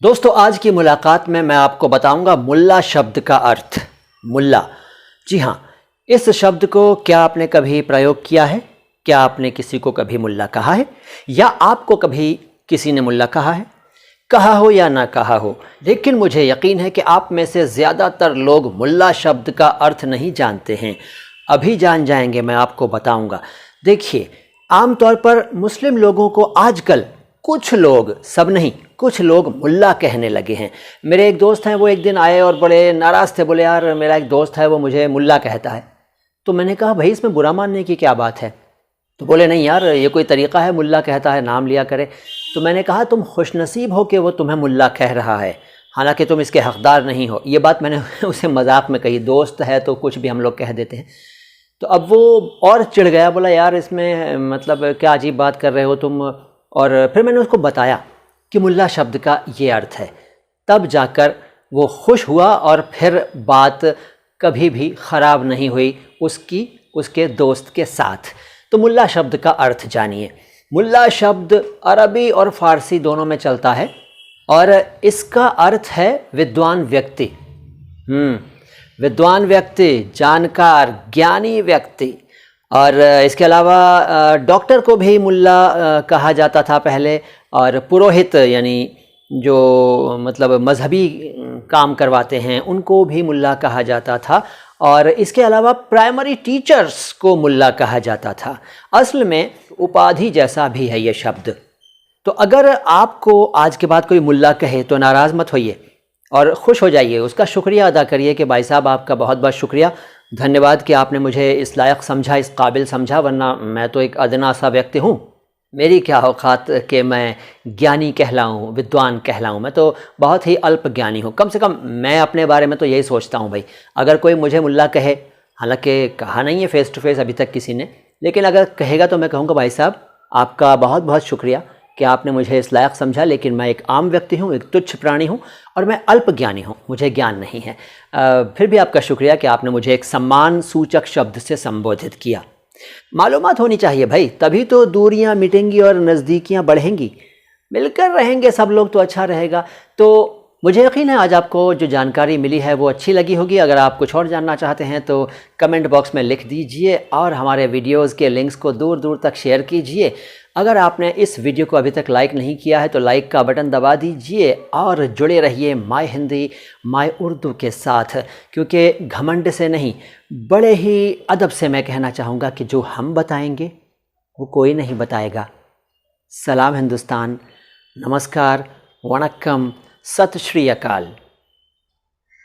दोस्तों, आज की मुलाकात में मैं आपको बताऊंगा मुल्ला शब्द का अर्थ। मुल्ला, जी हाँ, इस शब्द को क्या आपने कभी प्रयोग किया है? क्या आपने किसी को कभी मुल्ला कहा है, या आपको कभी किसी ने मुल्ला कहा है? कहा हो या ना कहा हो, लेकिन मुझे यकीन है कि आप में से ज़्यादातर लोग मुल्ला शब्द का अर्थ नहीं जानते हैं। अभी जान जाएंगे, मैं आपको बताऊंगा। देखिए, आमतौर पर मुस्लिम लोगों को आजकल कुछ लोग, सब नहीं, कुछ लोग मुल्ला कहने लगे हैं। मेरे एक दोस्त हैं, वो एक दिन आए और बड़े नाराज़ थे। बोले, यार मेरा एक दोस्त है, वो मुझे मुल्ला कहता है। तो मैंने कहा, भाई इसमें बुरा मानने की क्या बात है? तो बोले, नहीं यार, ये कोई तरीक़ा है, मुल्ला कहता है, नाम लिया करे। तो मैंने कहा, तुम खुशनसीब हो कि वो तुम्हें मुल्ला कह रहा है, हालांकि तुम इसके हक़दार नहीं हो। ये बात मैंने उसे मजाक में कही। दोस्त है तो कुछ भी हम लोग कह देते हैं। तो अब वो और चिढ़ गया, बोला, यार इसमें मतलब क्या अजीब बात कर रहे हो तुम। और फिर मैंने उसको बताया कि मुल्ला शब्द का ये अर्थ है। तब जाकर वो खुश हुआ और फिर बात कभी भी ख़राब नहीं हुई उसके दोस्त के साथ। तो मुल्ला शब्द का अर्थ जानिए। मुल्ला शब्द अरबी और फ़ारसी दोनों में चलता है और इसका अर्थ है विद्वान व्यक्ति। विद्वान व्यक्ति, जानकार, ज्ञानी व्यक्ति। और इसके अलावा डॉक्टर को भी मुल्ला कहा जाता था पहले, और पुरोहित यानी जो मतलब मजहबी काम करवाते हैं उनको भी मुल्ला कहा जाता था। और इसके अलावा प्राइमरी टीचर्स को मुल्ला कहा जाता था। असल में उपाधि जैसा भी है ये शब्द। तो अगर आपको आज के बाद कोई मुल्ला कहे तो नाराज़ मत होइए और ख़ुश हो जाइए, उसका शुक्रिया अदा करिए कि भाई साहब आपका बहुत बहुत शुक्रिया, धन्यवाद कि आपने मुझे इस लायक समझा, इस काबिल समझा, वरना मैं तो एक अदना सा व्यक्ति हूँ। मेरी क्या औकात कि मैं ज्ञानी कहलाऊँ, विद्वान कहलाऊँ। मैं तो बहुत ही अल्प ज्ञानी हूँ। कम से कम मैं अपने बारे में तो यही सोचता हूँ भाई। अगर कोई मुझे मुल्ला कहे, हालांकि कहा नहीं है फेस टू फेस अभी तक किसी ने, लेकिन अगर कहेगा तो मैं कहूँगा, भाई साहब आपका बहुत बहुत शुक्रिया कि आपने मुझे इस लायक समझा, लेकिन मैं एक आम व्यक्ति हूँ, एक तुच्छ प्राणी हूँ और मैं अल्प ज्ञानी हूँ, मुझे ज्ञान नहीं है। फिर भी आपका शुक्रिया कि आपने मुझे एक सम्मान सूचक शब्द से संबोधित किया। मालूमात होनी चाहिए भाई, तभी तो दूरियां मिटेंगी और नज़दीकियां बढ़ेंगी। मिलकर रहेंगे सब लोग तो अच्छा रहेगा। तो मुझे यकीन है आज आपको जो जानकारी मिली है वो अच्छी लगी होगी। अगर आप कुछ और जानना चाहते हैं तो कमेंट बॉक्स में लिख दीजिए और हमारे वीडियोज़ के लिंक्स को दूर दूर तक शेयर कीजिए। अगर आपने इस वीडियो को अभी तक लाइक नहीं किया है तो लाइक का बटन दबा दीजिए और जुड़े रहिए माय हिंदी माय उर्दू के साथ, क्योंकि घमंड से नहीं, बड़े ही अदब से मैं कहना चाहूँगा कि जो हम बताएंगे वो कोई नहीं बताएगा। सलाम हिंदुस्तान, नमस्कार, वणक्कम, सत श्री अकाल।